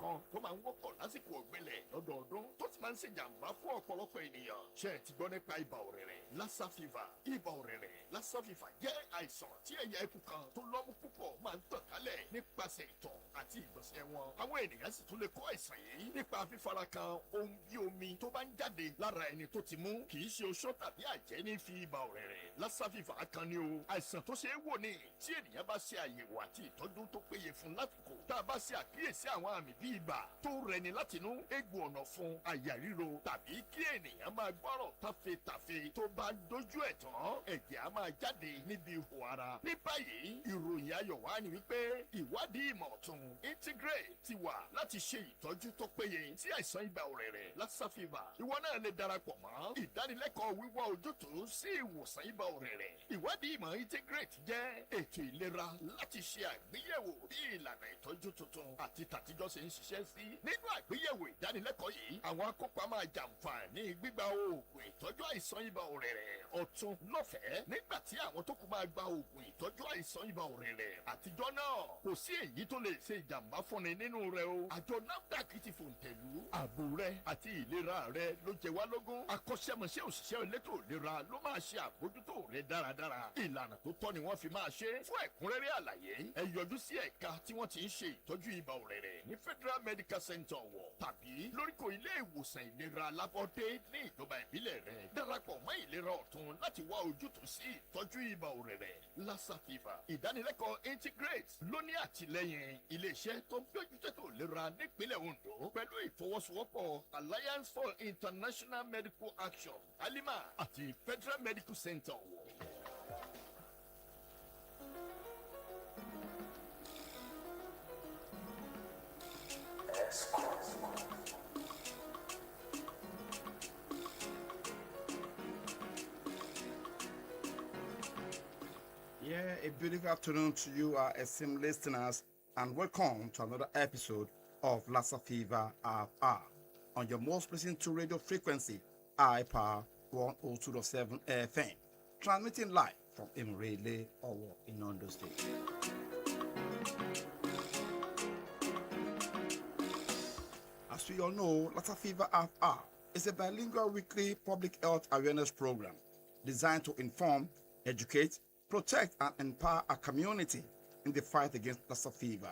kan tó máa ń wọ́pọ̀ lásìkò ọ̀gbẹlẹ̀ lọ́dọọdún tó ti máa ń ṣèjàmbá fún ọ̀pọ̀lọpọ̀ ènìyàn. Ṣé ẹ ti gbọ́ nípa ibà ọ̀rẹ̀rẹ̀ Lassa fever? Ibà ọ̀rẹ̀rẹ̀ Lassa fever jẹ́ àìsàn tí ẹ̀yà ikú kan tó lọ́mú púpọ̀ máa ń tàn kálẹ̀ nípasẹ̀ ìtọ̀ àti ìgbọ̀nsẹ̀ wọn. Àwọn ènìyàn sì tún lè kó àìsàn yìí nípa fífara kan ohun bí omi tó bá ń jáde lára ẹni tó ti mú. Kì í ṣe oṣó tàbí àjẹ́ ní fi ibà ọ̀rẹ̀rẹ̀ Lassa fever kan ni o. Àìsàn tó ṣe é wò ni tí ènìyàn bá ṣe àyẹ̀wò àti ìtọ́jú tó péye fún lásìkò. Tá a bá ṣe àkíyèsí àwọn àmì bíi ibà tó rẹni látinú, egbò ọ̀nà fún, àyà ríro tàbí kí ènìyàn máa gbọ́rọ̀ tafetàfe tó bá dojú ẹ̀ tán, ẹ̀jẹ̀ á máa jáde níbi ihò ara. Ní báyìí, ìròyìn ayọ̀ wá ni wípé ìwádìí ìmọ̀ ọ̀tun Integrate ti wà láti ṣe ìtọ́jú tó péye sí àìsàn ibà ọ̀rẹ̀rẹ̀ Lassa fever. Ìwọ náà lè darapọ̀ mọ́ ìdánilẹ́kọ̀ọ́ wíwá ojútùú sí ìwòsàn ibà ọ̀rẹ̀rẹ̀. Ìwádìí ìmọ̀ Integrate jẹ́ ètò ìlera láti ṣe àgbéyẹ̀wò bí ìlànà ìtọ́jú tuntun àti tàtijọ́ ṣe ń ṣiṣẹ́ sí. Nínú àgbéyẹ̀wò ìdánilẹ́kọ̀ọ́ yìí, àwọn akópa máa jàǹfààní gbígba oògùn ìtọ́jú àìsàn ibà ọ̀rẹ̀rẹ̀ ọ̀tun lọ́fẹ̀ẹ́ nígbà tí àwọn tó kù máa gba oògùn ìtọ́jú àìsàn ibà ọ̀rẹ̀rẹ̀ àtijọ́ náà. Kò sí èyí tó lè ṣe ìjàmbá fúnni nínú rẹ̀ o. Àjọ NAFDAC ti fòǹtẹ̀lú ààbò rẹ àti ìlera rẹ ló jẹ wá lógún. Akọ́ṣẹ́mọṣẹ́ òṣìṣẹ́ elétò ìlera ló máa ṣe àbójútó rẹ dáradára. Ìlànà tó tọ́ ni wọ́n fi máa ṣe. Fún ẹ̀kúnrẹ́rẹ́ àlàyé, ẹ yọjú sí ẹ̀ka tí wọ́n ti ń ṣe ìtọ́jú ibà ọ̀rẹ̀rẹ̀ ní Federal Medical Center Ọ̀wọ̀ tàbí lóríkò ilé ìwòsàn ìlera Alábọ́dé ní ìjọba ìbílẹ̀ rẹ̀. Darapọ̀ mọ́ ìlera ọ̀tun láti wá ojútùú sí ìtọ́jú ibà ọ̀rẹ̀rẹ̀ Lassa fever. Ìdánilẹ́kọ̀ọ́ Integrate ló ní àtìlẹ́yìn iléeṣẹ́ tó ń gbójú tètò ìlera nípínlẹ̀ Ondo pẹ̀lú ìfọwọ́sowọ́pọ̀ Alliance for International Medical Action ALIMA àti Federal Medical Center Ọ̀wọ̀. Yeah, a beautiful afternoon to you, our esteemed listeners, and welcome to another episode of Lassa Fever RR on your most listened to radio frequency, iPower 102.7 FM, transmitting live from Emirele, Owo in Ondo State. As we all know, Lassa Fever RR is a bilingual weekly public health awareness program designed to inform, educate, protect and empower our community in the fight against Lassa fever.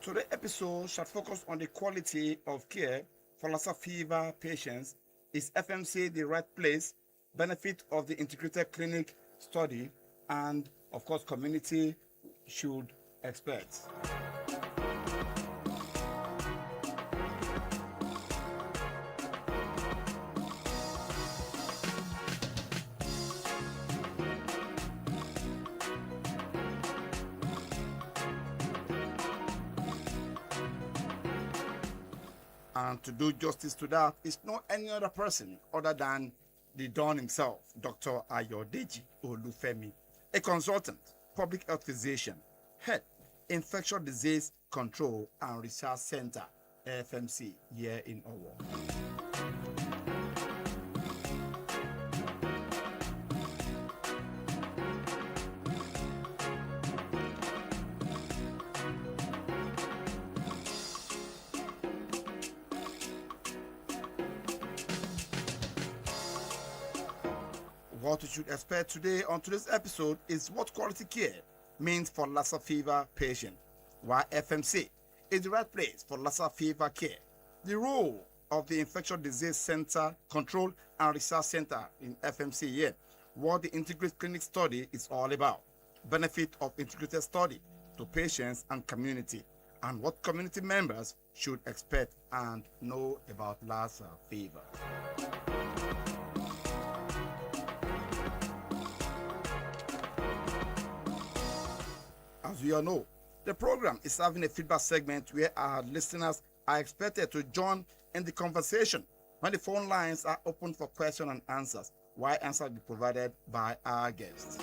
Today's episode shall focus on the quality of care for Lassa fever patients. Is FMC the right place? Benefit of the integrated clinic study, and of course, community should expect. And to do justice to that is not any other person other than the Don himself, Dr. Ayodeji Olufemi, a consultant, public health physician, head, Infectious Disease Control and Research Center, FMC, here in Owo. What you should expect today on today's episode is what quality care means for Lassa fever patient, why FMC is the right place for Lassa fever care, the role of the Infectious Disease Center Control and Research Center in FMC here, what the integrated clinic study is all about, benefit of integrated study to patients and community, and what community members should expect and know about Lassa fever. As we all know, the program is having a feedback segment where our listeners are expected to join in the conversation when the phone lines are open for question and answers, while answers will be provided by our guests.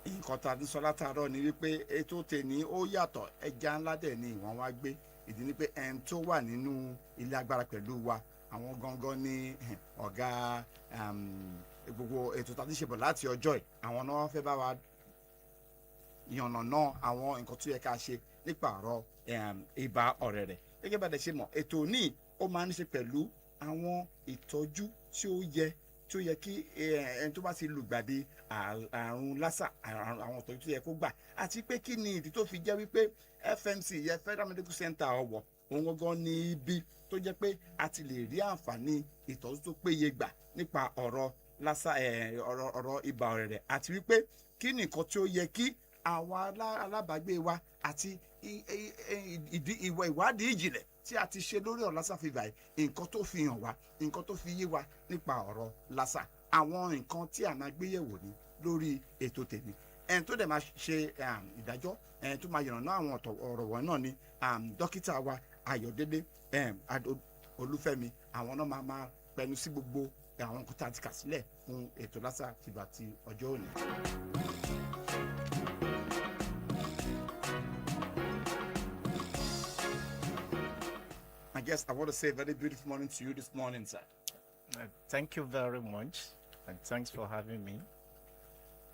nǹkan tá a ti sọ látàárọ̀ ni wípé ètò tèmi ó yàtọ̀, ẹja ńlá dẹ̀ ni ìwọ̀n wa gbé. ìdí ni pé ẹni tó wà nínú ilé agbára pẹ̀lú wa, àwọn gangan ní ọ̀gá gbogbo ètò tá a ti ṣe bọ̀ láti ọjọ́ yìí. àwọn náà fẹ́ bá wa yànnàná àwọn nǹkan tó yẹ ká ṣe nípa ọ̀rọ̀ ibà ọ̀rẹ̀rẹ̀. gẹ́gẹ́ bá a dẹ̀ ṣe mọ̀, ètò ní ó máa ń ṣe pẹ̀lú àwọn ìtọ́jú tí ó yẹ kí ẹni tó bá ti lùgbàdì àrùn lassa, àwọn ìtọ́jú tó yẹ kó gbà, àti pé kí ni ìdí tó fi jẹ́ wípé FMC yẹ Federal Medical Center Ọ̀wọ̀ òun gangan ní ibi tó jẹ́ pé a ti lè rí àǹfààní ìtọ́jú tó péye gbà nípa ọ̀rọ̀ lassa, ọ̀rọ̀ ibà ọ̀rẹ̀rẹ̀, àti wípé kí ni nǹkan tí ó yẹ kí àwọn alábàágbé wa àti ìwádìí ìjìnlẹ̀ tí a ti ṣe lórí ọ̀rọ̀ lassa fever yìí, nǹkan tó fi hàn wá, nǹkan tó fi yé wa nípa ọ̀rọ̀ lassa, àwọn nǹkan tí a máa gbé yẹ̀wò ní lórí ètò tèmi. ẹni tó dẹ̀ máa ṣe ìdájọ́, ẹni tó máa yànnàná àwọn ọ̀rọ̀ wọn náà ni dókítà wa Ayọ̀délé Olúfẹ́mi. àwọn náà máa pẹnu sí gbogbo àwọn nǹkan tá a ti kà sílẹ̀ fún ètò lassa fever ti ọjọ́ òní. I guess I want to say a very beautiful morning to you this morning, sir. Thank you very much, and thanks for having me.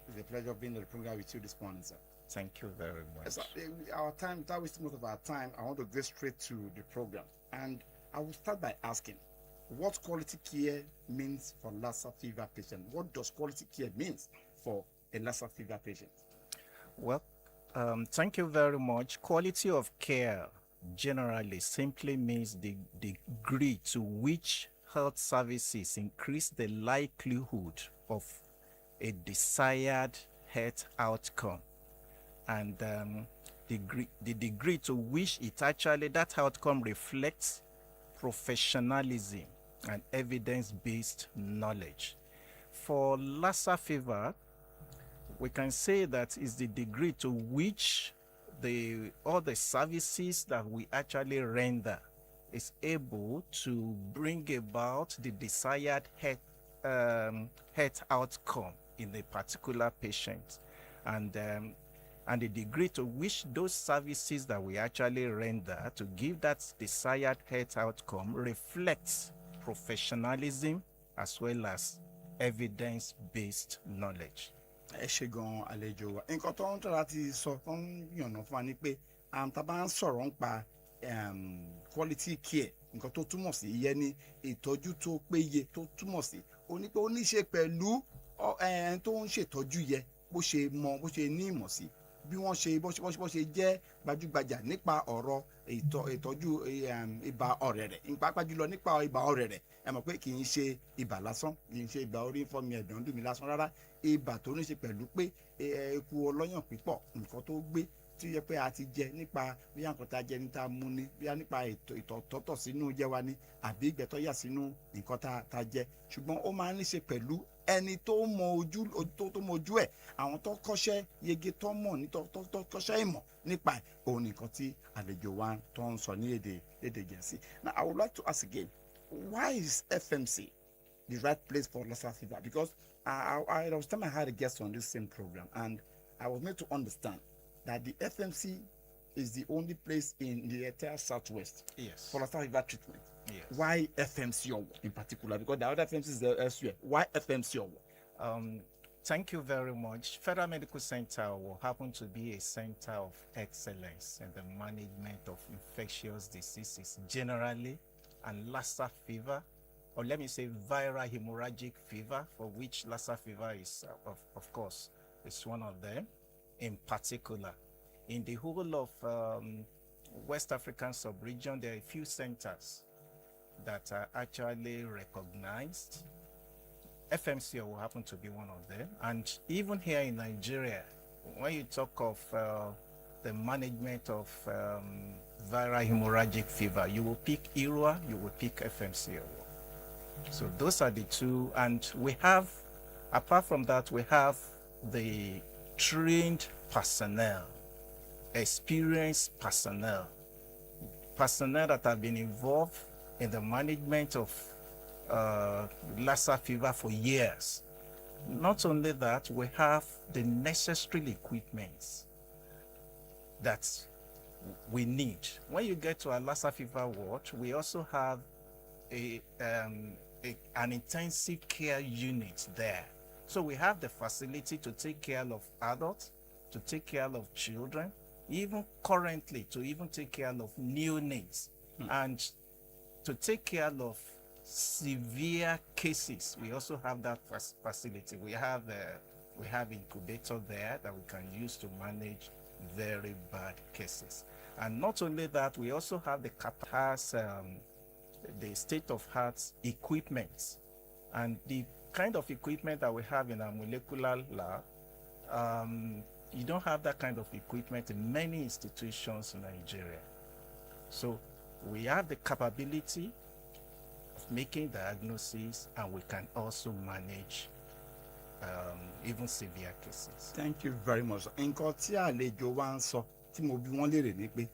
It's a pleasure being on the program with you this morning, sir. Thank you very much. Yes, our time, without wasting most of our time, I want to go straight to the program. And I will start by asking, what quality care means for Lassa fever patient? What does quality care means for a Lassa fever patient? Well, thank you very much. Quality of care generally simply means the degree to which health services increase the likelihood of a desired health outcome, and the degree to which that outcome reflects professionalism and evidence-based knowledge. For Lassa fever, we can say that is the degree to which all the services that we actually render is able to bring about the desired health outcome in a particular patient, and the degree to which those services that we actually render to give that desired health outcome reflects professionalism as well as evidence-based knowledge. ẹ ṣe gan àlejò wa. nǹkan tó ń tọ́ láti sọ tó ń yànnà fún wa ni pé tá a bá ń sọ̀rọ̀ nípa quality care, nǹkan tó túmọ̀ sí ìyẹn ni ìtọ́jú tó péye, tó túmọ̀ sí ó ní pé ó ní ṣe pẹ̀lú ẹni tó ń ṣètọ́jú yẹ bó ṣe ní ìmọ̀ sí, bí wọ́n ṣe jẹ́ gbajúgbajà nípa ọ̀rọ̀ ìtọ́jú ibà ọ̀rẹ̀rẹ̀, pàápàá jùlọ nípa ibà ọ̀rẹ̀rẹ̀. ẹ mọ̀ pé kì í ṣe ibà lásán, kì í ṣe ibà orí ń fọ́ mi, ẹ̀dọ̀ ń dùn mí lásán rárá. ibà tó ní ṣe pẹ̀lú pé eku ọlọ́yàn pípọ̀, nǹkan tó gbé tí ó yẹ pé a ti jẹ nípa bóyá nǹkan tá a jẹ ní tá a mú ni, bóyá nípa ìtọ̀tọ̀ sínú jẹ wa ni, àbí ìgbẹ́tọ̀ yà sínú nǹkan tá a jẹ. ṣùgbọ́n ó máa ń ní ṣe pẹ̀lú ẹni tó mọ ojú ẹ̀, àwọn tó kọ́ṣẹ́ yege, tó mọ̀ ní tó kọ́ṣẹ́ ìmọ̀ nípa ẹ̀, òun nìkan tí àlejò wa tó ń sọ ní èdè Gẹ̀ẹ́sì. Now I would like to ask again, why is FMC the right place for Lassa fever? Because I was time I had a guest on this same program, and I was made to understand that the FMC is the only place in the entire Southwest for Lassa fever treatment. Yes. Why FMC Ọ̀wọ̀ in particular? Because the other FMCs are elsewhere. Why FMC Ọ̀wọ̀? Thank you very much. Federal Medical Center will happen to be a center of excellence in the management of infectious diseases generally, and Lassa fever, or let me say viral hemorrhagic fever, for which Lassa fever is, of course, is one of them in particular. In the whole of West African sub-region, there are a few centers that are actually recognized. FMC will happen to be one of them. And even here in Nigeria, when you talk of the management of viral hemorrhagic fever, you will pick IRWA, you will pick FMC. So those are the two. And we have, apart from that, we have the trained personnel, experienced personnel that have been involved in the management of Lassa fever for years. Not only that, we have the necessary equipment that we need. When you get to a Lassa fever ward, we also have an intensive care unit there. So we have the facility to take care of adults, to take care of children, even currently to even take care of neonates, and to take care of severe cases. We also have that facility. We have incubator there that we can use to manage very bad cases. And not only that, we also have the state-of-art equipment. And the kind of equipment that we have in our molecular lab, you don't have that kind of equipment in many institutions in Nigeria. So we have the capability of making diagnoses, and we can also manage even severe cases. Thank you very much. Nǹkan tí àlejò wa ń sọ tí mo bi wọ́n léèrè ni pé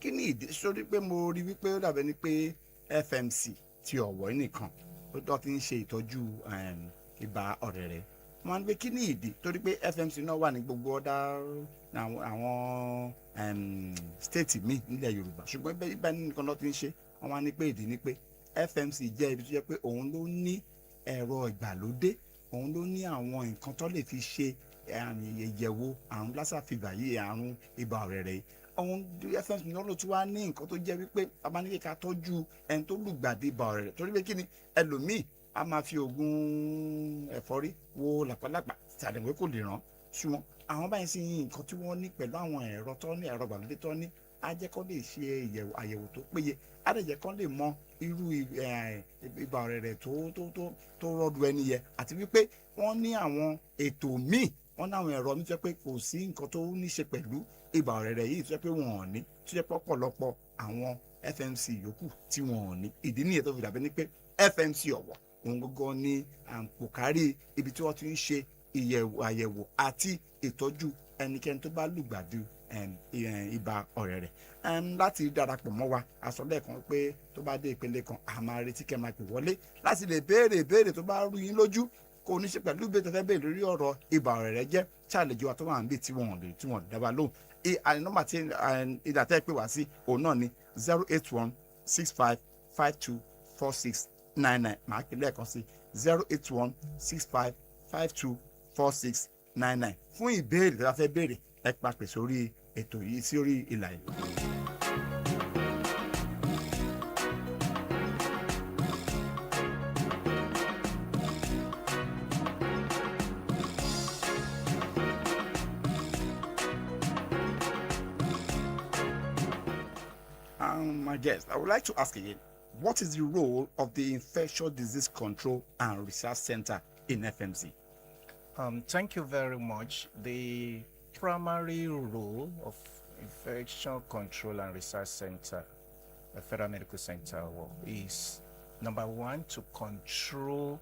kí ni ìdí sórí pé mo rí wípé ó dàbẹ̀ ni pé FMC ti Ọ̀wọ̀ nìkan ó tó ti ń ṣe ìtọ́jú ibà ọ̀rẹ̀rẹ̀. Wọ́n á ní pé kí ni ìdí torí pé FMC náà wà ní gbogbo ọ̀dà àwọn state míì nílẹ̀ Yorùbá ṣùgbọ́n ibà nìkan ló ti ń ṣe. Wọ́n á ní pé ìdí ni pé FMC jẹ́ ibi tó jẹ́ pé òun ló ní ẹ̀rọ ìgbàlódé, òun ló ní àwọn nǹkan tó lè fi ṣe ìyẹ̀wò àrùn Lassa fever yìí, àrùn ibà ọ̀rẹ̀rẹ̀ yìí. Òun FMC náà ló tún wá ní nǹkan tó jẹ́ wípé abáníkè ká tọ́jú ẹni tó lùgbàdì ibà ọ̀rẹ̀rẹ̀ torí pé kí ni ẹlòmíì a máa fi oògùn ẹ̀fọ́rí wo làpálàpá tàdéwé kò lè ràn ṣùgbọ́n àwọn báyìí sí nǹkan tí wọ́n ní pẹ̀lú àwọn ẹ̀rọ tó ní ẹ̀rọ ìgbàlódé tó ní á jẹ́ kó lè ṣe àyẹ̀wò tó péye, á lè jẹ́ kó lè mọ irú ibà ọ̀rẹ̀rẹ̀ tó rọ́ọ̀dù ẹni yẹ àti wípé wọ́n ní àwọn ètò míì, wọ́n ní àwọn ẹ̀rọ mi tó jẹ́ pé kò sí nǹkan tó ní ṣe pẹ̀lú ibà ọ̀rẹ̀rẹ̀ yìí tó jẹ́ pé wọ́n ò ní, tó jẹ́ pé ọ̀pọ̀lọpọ̀ àwọn FMC yòókù tí wọ́n ò ní. Ìdí nìyẹn tó fi dàbí ni pé FMC Ọ̀wọ̀ òun gbogbo ní àǹpòkárí ibi tí wọ́n ti ń ṣe àyẹ̀wò àti ìtọ́jú ẹnikẹ́ni tó bá lùgbàdì ibà ọ̀rẹ̀rẹ̀. Láti darapọ̀ mọ́ wa aṣọ lẹ́ẹ̀kan pé tó bá dé ìpele kan a máa retí kẹ́ máa pè wọlé láti lè béèrè tó bá rú yín lójú, kò ní ṣe pẹ̀lú ìbéèrè tó fẹ́ béèrè lórí ọ̀rọ̀ ibà ọ̀rẹ̀rẹ̀ jẹ́ ṣàlejò wa tó wà níbi tí wọ́n dábàá lóhùn. Nọ́mbà tí ìdàtẹ́ pè wá sí òun náà ni 08165524699. màá kí lẹ́ẹ̀kan sí 08165524699. fún ìbéèrè tó bá fẹ́ béèrè ẹ pàpè sórí ètò yìí sí orí ìlà yìí. My guest, I would like to ask again, what is the role of the Infectious Disease Control and Research Center in FMC? Thank you very much. The primary role of Infection Control and Research Center, the Federal Medical Center, is number one, to control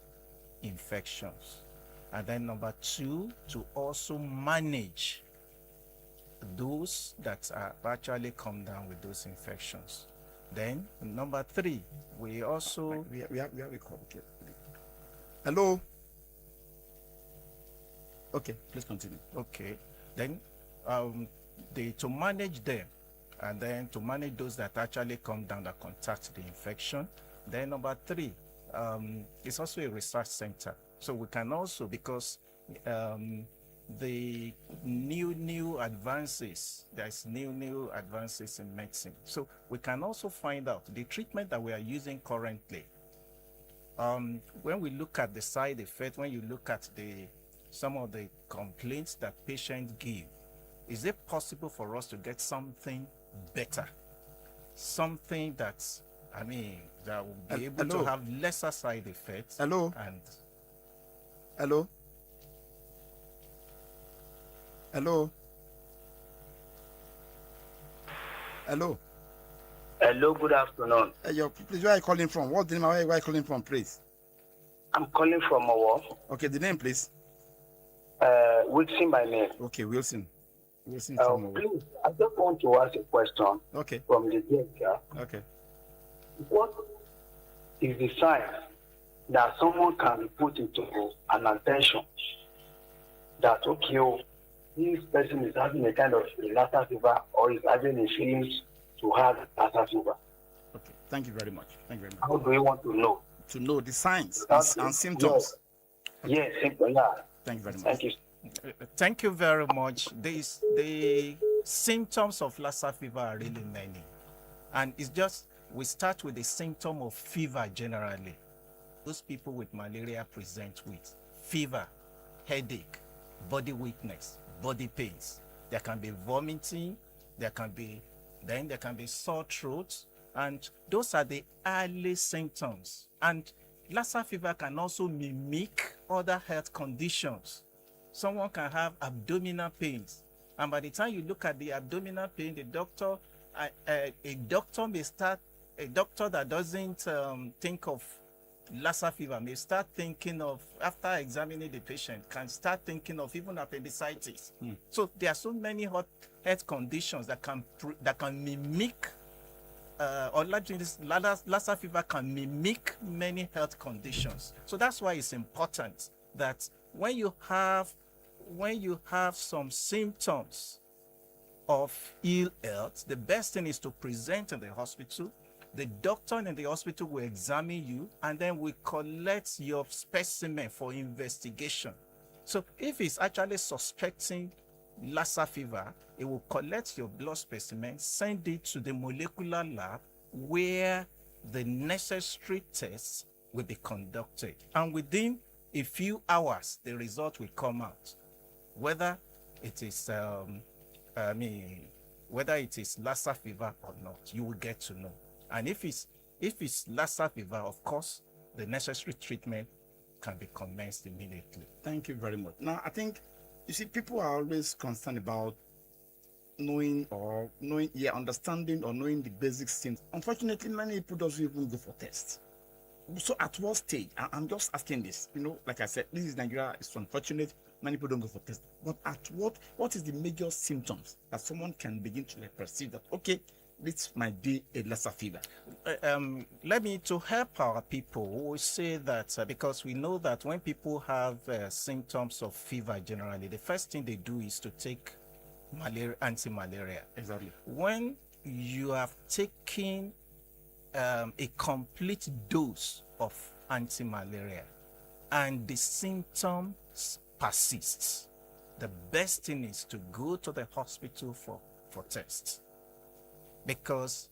infections, and then number two, to also manage those that are actually come down with those infections. Then number three, we also we have a call. Okay. Hello. Okay, please continue. Okay. Then to manage them, and then to manage those that actually come down that contact the infection. Then number three, it's also a research center. So we can also, because the new advances, there's new advances in medicine. So we can also find out the treatment that we are using currently. When we look at the side effect, when you look at some of the complaints that patients give, is it possible for us to get something better? Something that, that will be able to have lesser side effects. Hello. And hello. Hello. Hello. Hello, good afternoon. Please, where are you calling from? What's the name? Where are you calling from, please? I'm calling from Owo. Okay, the name, please. Wilson, my name. Okay, Wilson. Wilson from Please, I just want to ask a question Okay. from the guest. Okay. What is the sign that someone can be put into an attention that, okay, oh, this person is having a kind of a Lassa fever or is having a feeling to have Lassa fever? Okay. Thank you very much. Thank you very much. How do you want to know? To know the signs and symptoms. Yes, symptoms. Yeah. Thank you very much. Thank you. Thank you very much. The symptoms of Lassa fever are really many. And it's just, we start with the symptom of fever generally. Those people with malaria present with fever, headache, body weakness, body pains. There can be vomiting, there can be sore throat, and those are the early symptoms. And Lassa fever can also mimic other health conditions. Someone can have abdominal pains, and by the time you look at the abdominal pain, a doctor that doesn't think of Lassa fever may start thinking of, after examining the patient, can start thinking of even appendicitis. So there are so many health conditions that can mimic, Lassa fever can mimic many health conditions. So that's why it's important that when you have some symptoms of ill health, the best thing is to present in the hospital. The doctor in the hospital will examine you, and then we collect your specimen for investigation. So if it's actually suspecting Lassa fever, it will collect your blood specimen, send it to the molecular lab where the necessary tests will be conducted. And within a few hours, the result will come out. Whether it is Lassa fever or not, you will get to know. And if it's Lassa fever, of course, the necessary treatment can be commenced immediately. Thank you very much. Now, I think, you see, people are always concerned about understanding or knowing the basic things. Unfortunately, many people don't even go for tests. So at what stage? I'm just asking this. Like I said, this is Nigeria. It's unfortunate. Many people don't go for tests. But at what is the major symptoms that someone can begin to perceive that, okay, this might be a Lassa fever? Let me, to help our people, we say that because we know that when people have symptoms of fever generally, the first thing they do is to take anti-malaria. Exactly. When you have taken a complete dose of anti-malaria and the symptoms persist, the best thing is to go to the hospital for tests. Because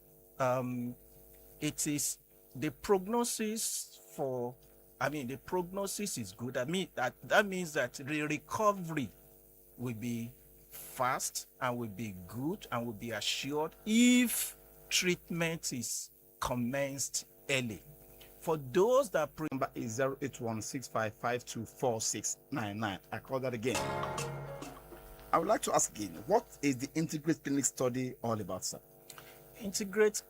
it is the prognosis the prognosis is good. I mean, that means that the recovery will be fast and will be good and will be assured if treatment is commenced early. For those that number is 08165524699. I call that again. I would like to ask again, what is the Integrate Clinic study all about, sir? Integrate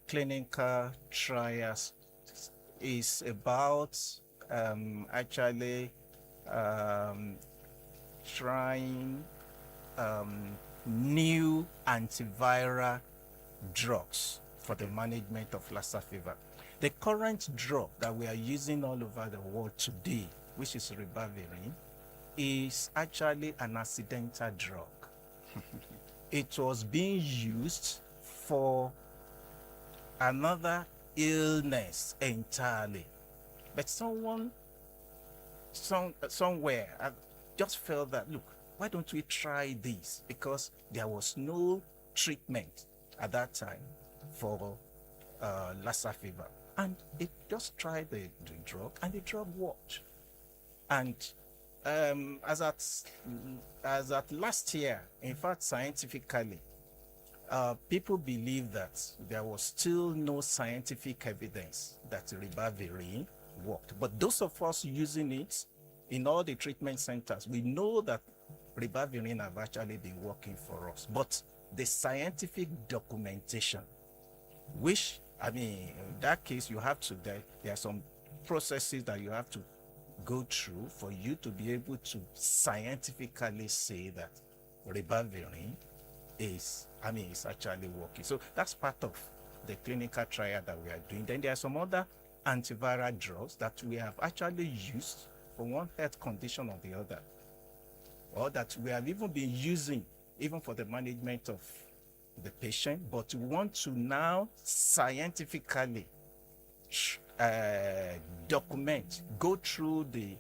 clinical trials is about trying new antiviral drugs for the management of Lassa fever. The current drug that we are using all over the world today, which is ribavirin, is actually an accidental drug. It was being used for another illness entirely. But somewhere, I just felt that, look, why don't we try this? Because there was no treatment at that time for Lassa fever. And it just tried the drug, and the drug worked. And as at last year, in fact, scientifically, people believe that there was still no scientific evidence that ribavirin worked. But those of us using it in all the treatment centers, we know that ribavirin have actually been working for us. But the scientific documentation, which, in that case, you have to, there are some processes that you have to go through for you to be able to scientifically say that ribavirin is actually working. So that's part of the clinical trial that we are doing. Then there are some other antiviral drugs that we have actually used for one health condition or the other, or that we have even been using even for the management of the patient, but we want to now scientifically document, go through the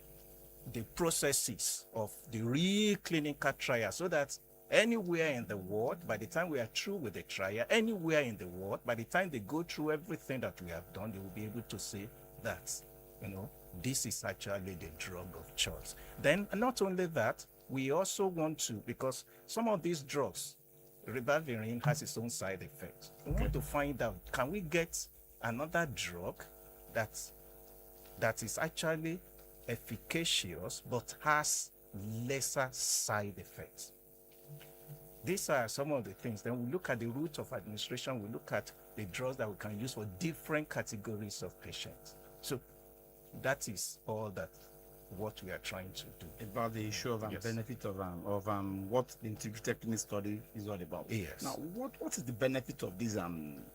processes of the real clinical trial, so that anywhere in the world, by the time we are through with the trial, anywhere in the world, by the time they go through everything that we have done, they will be able to say that, this is actually the drug of choice. Then not only that, we also want to, because some of these drugs, ribavirin has its own side effects. We want to find out, can we get another drug that is actually efficacious but has lesser side effects? These are some of the things. Then we look at the route of administration. We look at the drugs that we can use for different categories of patients. So that is all that what we are trying to do. About the issue of Yes. benefit of what the integrated clinical study is all about. Yes. Now, what is the benefit of this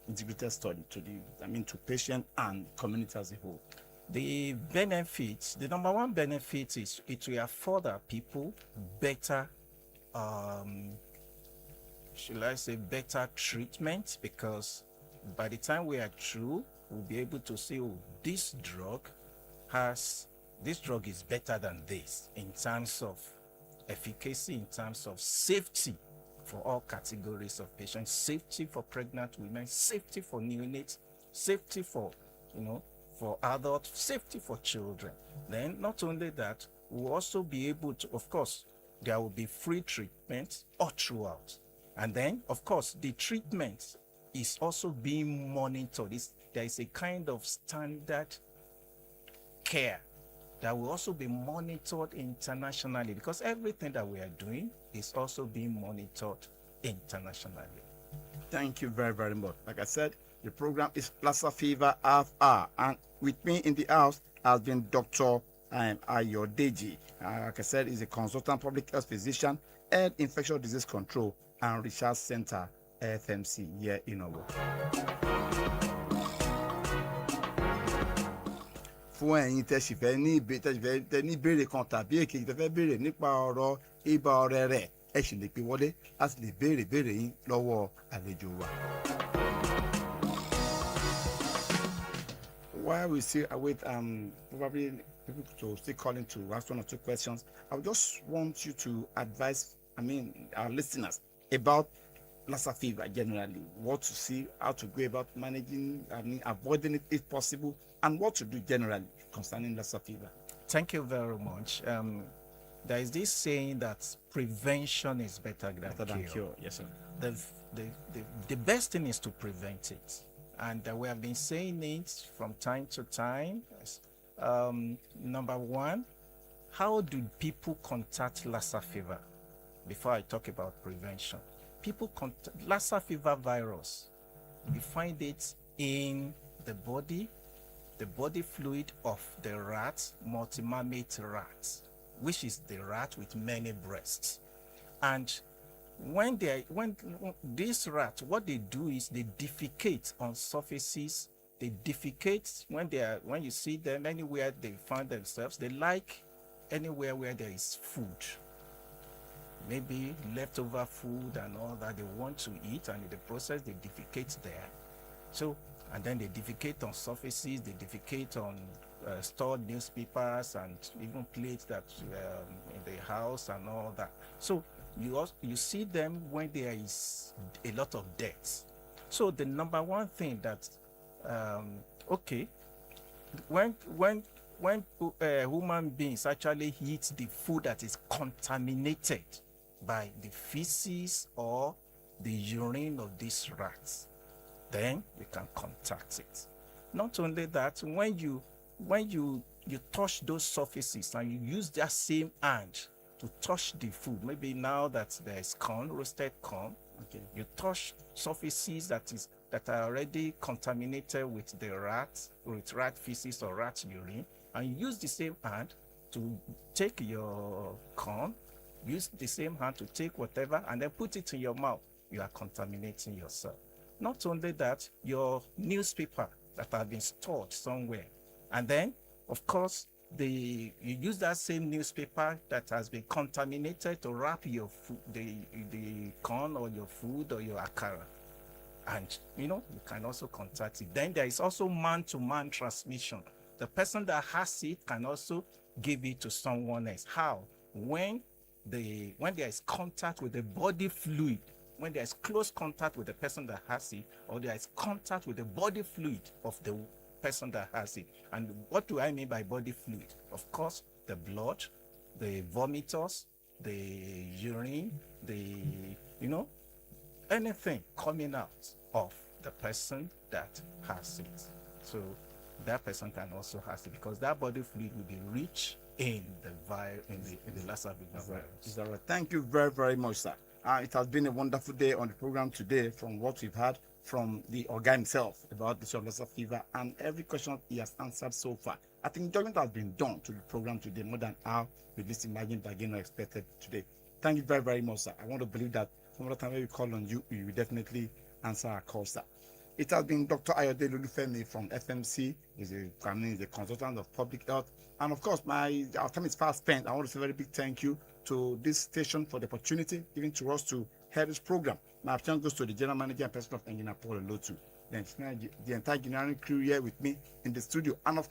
integrated study to to patient and community as a whole? The benefits, the number one benefit is it will afford our people better, should I say, better treatment, because by the time we are through, we'll be able to say, oh, this drug is better than this in terms of efficacy, in terms of safety for all categories of patients, safety for pregnant women, safety for neonates, safety for for adults, safety for children. Then not only that, we'll also be able to, of course, there will be free treatment all throughout. And then, of course, the treatment is also being monitored. There is a kind of standard care that will also be monitored internationally, because everything that we are doing is also being monitored internationally. Thank you very, very much. Like I said, the program is Lassa Fever Half Hour, and with me in the house has been Dr. Ayodeji. Like I said, he's a consultant public health physician, head infectious disease control and research center, FMC, here in Owo. Fún ẹ̀yin tẹ́ fẹ́ ní ìbéèrè kan tàbí èkejì tẹ́ fẹ́ béèrè nípa ọ̀rọ̀ ibà ọ̀rẹ́ rẹ̀, ẹ sì lè pè wọlé láti lè béèrè yín lọ́wọ́ àlejò wa. While we still await probably people to still calling to ask one or two questions, I just want you to advise our listeners about Lassa fever generally, what to see, how to go about managing, avoiding it if possible, and what to do generally concerning Lassa fever. Thank you very much. There is this saying that prevention is better than cure. Yes, sir. The best thing is to prevent it. And we have been saying it from time to time. Number one, how do people contact Lassa fever? Before I talk about prevention, people contact Lassa fever virus. You find it in the body fluid of the rat, multimammate rat, which is the rat with many breasts. And when this rat, what they do is they defecate on surfaces. They defecate when you see them anywhere they find themselves. They like anywhere where there is food, maybe leftover food and all that they want to eat, and in the process they defecate there. So, and then they defecate on surfaces. They defecate on stored newspapers and even plates that in the house and all that. So you see them when there is a lot of death. So the number one thing that when human beings actually eat the food that is contaminated by the feces or the urine of these rats, then we can contact it. Not only that, when you touch those surfaces and you use that same hand to touch the food, maybe now that there is corn, roasted corn, you touch surfaces that are already contaminated with rat feces or rat urine, and you use the same hand to take your corn, use the same hand to take whatever, and then put it in your mouth, you are contaminating yourself. Not only that, your newspaper that have been stored somewhere, and then, of course, you use that same newspaper that has been contaminated to wrap your food, the corn or your food or your akara, and you can also contact it. Then there is also man-to-man transmission. The person that has it can also give it to someone else. How? When there is contact with the body fluid, when there is close contact with the person that has it, or there is contact with the body fluid of the person that has it. And what do I mean by body fluid? Of course, the blood, the vomitors, the urine, anything coming out of the person that has it. So that person can also have it, because that body fluid will be rich in the Lassa virus. Is that right? Thank you very, very much, sir. It has been a wonderful day on the program today, from what we've heard from the Oga himself about the Lassa fever, and every question he has answered so far. I think judgment has been done to the program today more than how we least imagined, again, or expected today. Thank you very, very much, sir. I want to believe that some other time when we call on you, you will definitely answer our call, sir. It has been Dr. Ayode Lulufemi from FMC. He's a consultant of public health. And of course, our time is fast spent. I want to say a very big thank you to this station for the opportunity given to us to hear this program. My appreciation goes to the general manager and president of Engineer Paul Lotu, the entire engineering crew here with me in the studio, and of